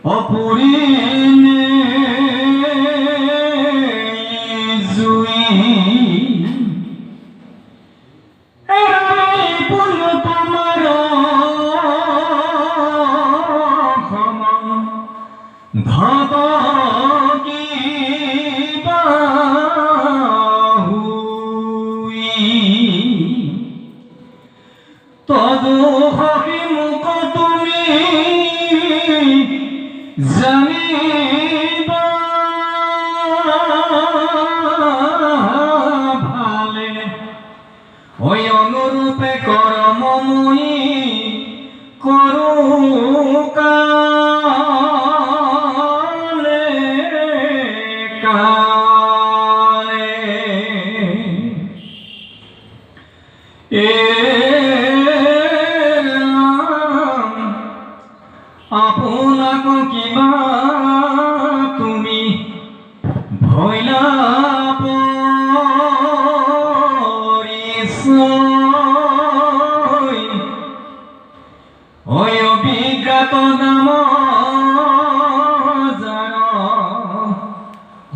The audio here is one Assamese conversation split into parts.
অপুরিনে জুই এরাই পুন তোমার ক্ষমা ধব তদু হকি মুখ তুমি জানিবা ভালে ওই অনুরূপে কর্মময়ী করু কালে কালে আপোনাক কিবা তুমি ভৈলা পৰিচয় ঐ অভিজ্ঞাত নাম জান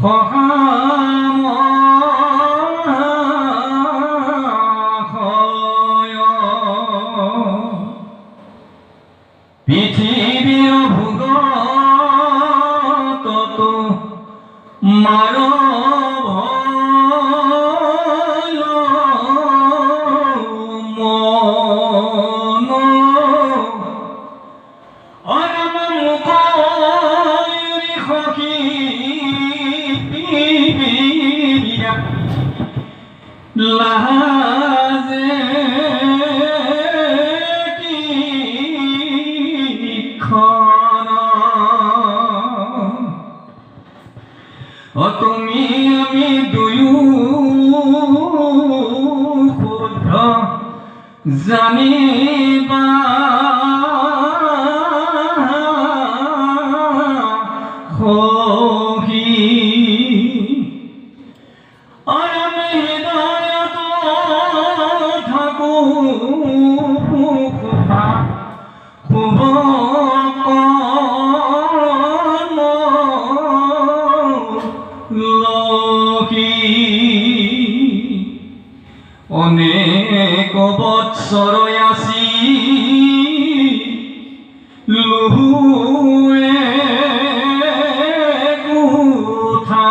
সহাম পৃথিবীর ভোগ তত মার ভল মন অরম মুখ সখী লাজে তুমি আমি দুয়ো শুদ্ধ জানিবা সখী আমি হৃদয়ত থাকো শুভ অনেক বৎসর আসি লুহুয়ে গুথাই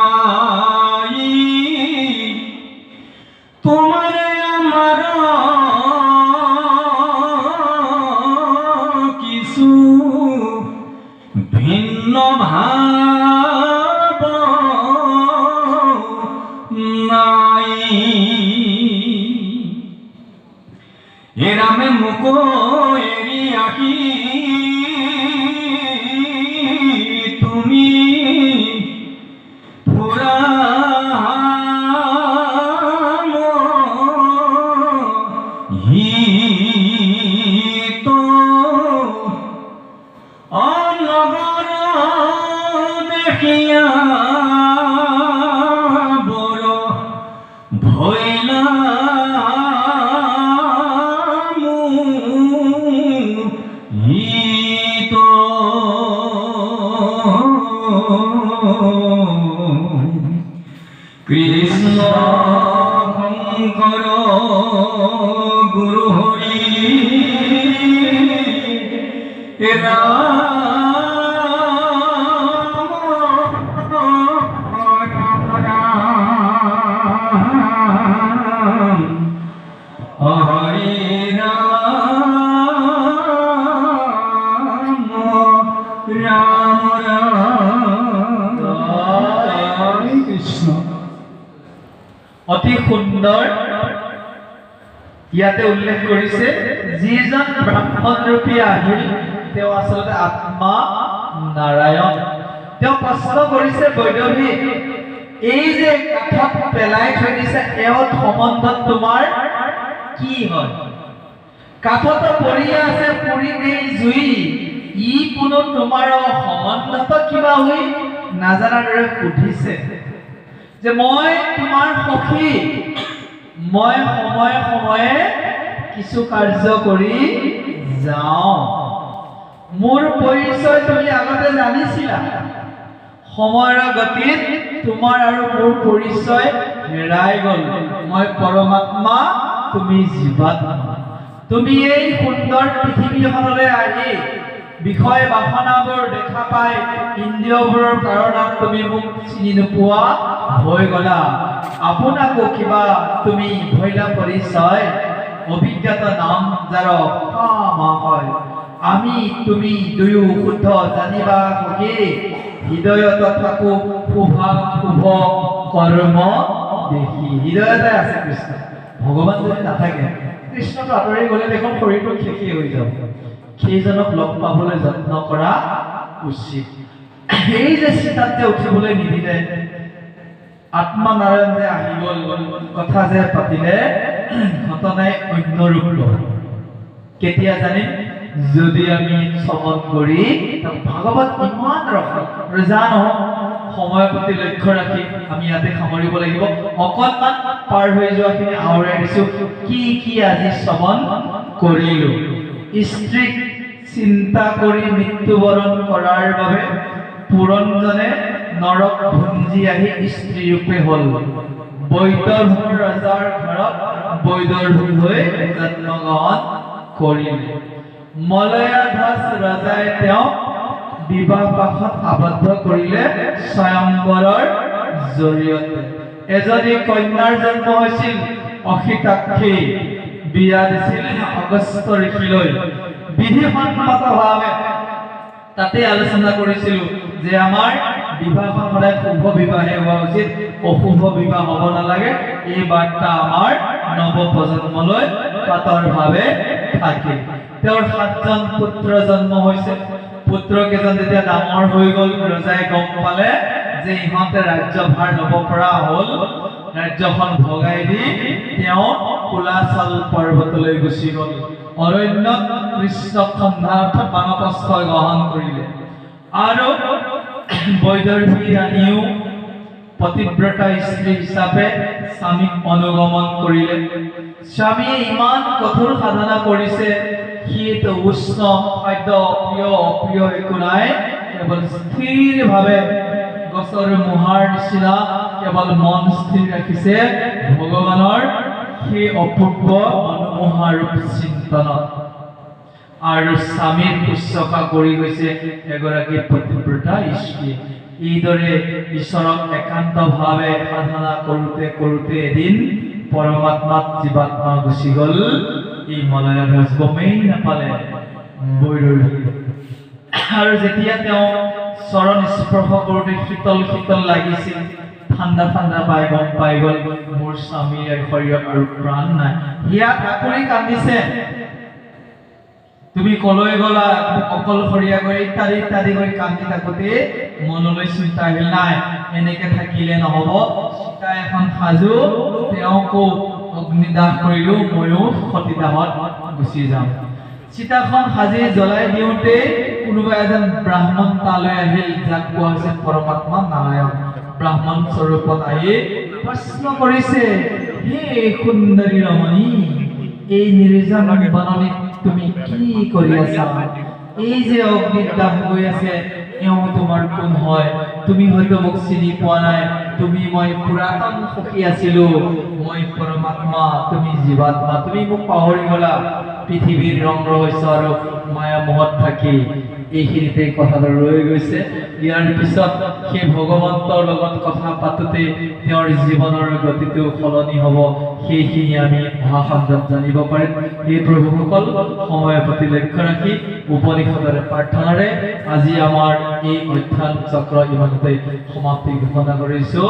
তোমার আমার কিছু ভিন্ন ভাব নাই এরামে মুখ এরি আঁকি তুমি পুরা হিত অনগর দেখিয়া বড় ভয়লা কৃষ্ণ শঙ্কর গুরু হরি হরি রাম রাম রাম কৃষ্ণ। অতি সুন্দর ইয়াতে উল্লেখ কৰিছে যিজন ব্ৰাহ্মণ ৰূপী আহিল তেওঁ আসলতে আত্মা নাৰায়ণ। তেওঁ প্ৰশ্ন কৰিছে বৈদৱী এই যে কাঠত পেলাই থৈ দিছে এওঁত সম্বন্ধত তোমাৰ কি হয়? কাঠত পৰি আছে পুৰি নেই জুই ই কোনো তোমাৰ সম্বন্ধত কিবা হৈ নাজানাৰ দৰে সুধিছে যে মই তোমাৰ সখী মই সময়ে সময়ে কিছু কাৰ্য কৰি যাওঁ। মোৰ পৰিচয় তুমি আগতে জানিছা। সময়ৰ গতিত তোমাৰ আৰু মোৰ পৰিচয় হেৰাই গ'ল। মই পৰমাত্মা, তুমি জীৱাত্মা। তুমি এই সুন্দৰ পৃথিৱীখনলৈ আহি বিষয় বাসনাবোৰ দেখা পাই ইন্দ্ৰিয়বোৰৰ কাৰণত তুমি মোক চিনি নোপোৱা হৈ গলা। আপোনাকো কিবা তুমি ভৈলা পৰিচয় অভিজ্ঞত নাম যাৰ হয়। আমি তুমি দুয়ো শুদ্ধ জানিবা কি হৃদয়ত থাকো শুভা শুভ কৰ্ম দেখি। হৃদয়তে আছে কৃষ্ণ। ভগৱান যদি নাথাকে, কৃষ্ণটো আঁতৰি গ'লে দেখোন শৰীৰটো শেষেই হৈ যাব। সেইজনক লগ পাবলৈ যত্ন কৰা উচিত। এই যে চিতাত যে উঠিবলৈ নিদিলে, আত্মনাৰায়ণ যে আহি গ'ল, কথা যে পাতিলে, ঘটনাই অন্য ৰূপ ল'ব। কেতিয়া জানিম? যদি আমি শ্ৰৱণ কৰি ভাগৱত ইমান ৰজা নহওঁ, সময়ৰ প্ৰতি লক্ষ্য ৰাখি আমি ইয়াতে সামৰিব লাগিব। অকণমান পাৰ হৈ যোৱাখিনি আওৰাই দিছো। কি কি আজি শ্ৰৱণ কৰিলো? স্ত্ৰীক চিন্তা কৰি মৃত্যুবৰণ কৰাৰ বাবে পুৰঞ্জনে নৰক ভুঞ্জি আহি স্ত্ৰী ৰূপে হ'ল। বৈদৰ্ভৰ ৰজাৰ ঘৰত বৈদৰ্ভী হৈ জন্মগ্ৰহণ কৰিলে। মলয়াধ্বজ ৰজাই তেওঁক বিবাহ পাশত আবদ্ধ কৰিলে স্বয়ংবৰৰ জৰিয়তে। এজনী কন্যাৰ জন্ম হৈছিল অসিতাক্ষী। বিয়া দিছিল অগস্ত্য ঋষিলৈ। বিধিসন্মতভাৱে তাতে আলোচনা কৰিছিল যে আমাৰ বিবাহখন সদায় শুভ বিবাহে হোৱা উচিত, অশুভ বিবাহ হ'ব নালাগে। এই বাৰ্তা আমাৰ নৱপ্ৰজন্মলৈ কাতৰভাৱে থাকিল। তেওঁৰ ৭জন পুত্ৰ জন্ম হৈছে। পুত্ৰকেইজন যেতিয়া ডাঙৰ হৈ গ'ল, ৰজাই গম পালে যে ইহঁতে ৰাজ্যভাৰ ল'ব পৰা হ'ল। ৰাজ্যখন ভগাই দি তেওঁ কুলাচল পৰ্বতলৈ গুচি গ'ল। অৰণ্যত কৃষ্ণক সন্ধানাৰ্থ বানপ্ৰস্থ গ্ৰহণ কৰিলে। আৰু বৈদৰ্ভী ৰাণীও পতিব্ৰতা স্ত্ৰী হিচাপে স্বামীক অনুগমন কৰিলে। স্বামীয়ে ইমান কঠোৰ সাধনা কৰিছে, শীত উষ্ণ খাদ্য প্ৰিয় অপ্ৰিয় একো নাই, কেৱল স্থিৰভাৱে গছৰ মুহাৰ নিচিনা কেৱল মন স্থিৰ ৰাখিছে ভগৱানৰ সেই অপূৰ্ব মনোমোহা ৰূপ চিন্তনত। আৰু স্বামীৰ শুশ্ৰূষা কৰি গৈছে এগৰাকী পতিব্ৰতা স্ত্ৰী। এইদৰে ঈশ্বৰক একান্তভাৱে সাধনা কৰোঁতে কৰোঁতে এদিন পৰমাত্মাত জীৱাত্মা গুচি গ'ল। এই মলয়াধ্বজ গমেই নাপালে বৈদৰ্ভী। আৰু যেতিয়া তেওঁ চৰণ স্পৰ্শ কৰোঁতে শীতল শীতল লাগিছিল, ঠাণ্ডা ঠাণ্ডা পাই গম পাই গ'ল মোৰ স্বামীৰ শৰীৰত আৰু প্ৰাণ নাই। হিয়া ঠাকুৰি কান্দিছে, তুমি কলৈ গ'লা, অকলশৰীয়া কৰি ইত্যাদি ইত্যাদি কৰি কান্দি থাকোঁতে মনলৈ চিন্তা আহিল, নাই এনেকে থাকিলে নহ'ব, চিতা এখন সাজো, তেওঁকো অগ্নিদাহ কৰিলো, ময়ো সতীদাহত গুচি যাম। চিতাখন সাজি জ্বলাই দিওঁতে কোনোবা এজন ব্ৰাহ্মণ তালৈ আহিল, যাক কোৱা হৈছে পৰমাত্মা নাৰায়ণ। ব্ৰাহ্মণ স্বৰূপত আহি প্ৰশ্ন কৰিছে, হে সুন্দৰী ৰমণী, এই নিৰ্জন বননিত তুমি কি কৰি আছা? এই যে অগ্নিদাহ হৈ আছে, এওঁ তোমাৰ কোন হয়? তুমি হয়তো মোক চিনি পোৱা নাই। তুমি মই পুৰাতন সখী আছিলো, মই পৰমাত্মা, তুমি জীৱাত্মা। তুমি মোক পাহৰি গ'লা পৃথিৱীৰ ৰং ৰহস্য আৰু মায়া মোহত থাকি। এইখিনিতে কথাটো ৰৈ গৈছে। ইয়াৰ পিছত সেই ভগৱন্তৰ লগত কথা পাতোঁতে তেওঁৰ জীৱনৰ গতিটো সলনি হ'ব, সেইখিনি আমি অহা শব্দত জানিব পাৰিম। এই প্ৰভুসকল, সময়ৰ প্ৰতি লক্ষ্য ৰাখি উপনিষদৰ প্ৰাৰ্থনাৰে আজি আমাৰ এই অধ্যয়ন চক্ৰ ইমানতে সমাপ্তি ঘোষণা কৰিছোঁ।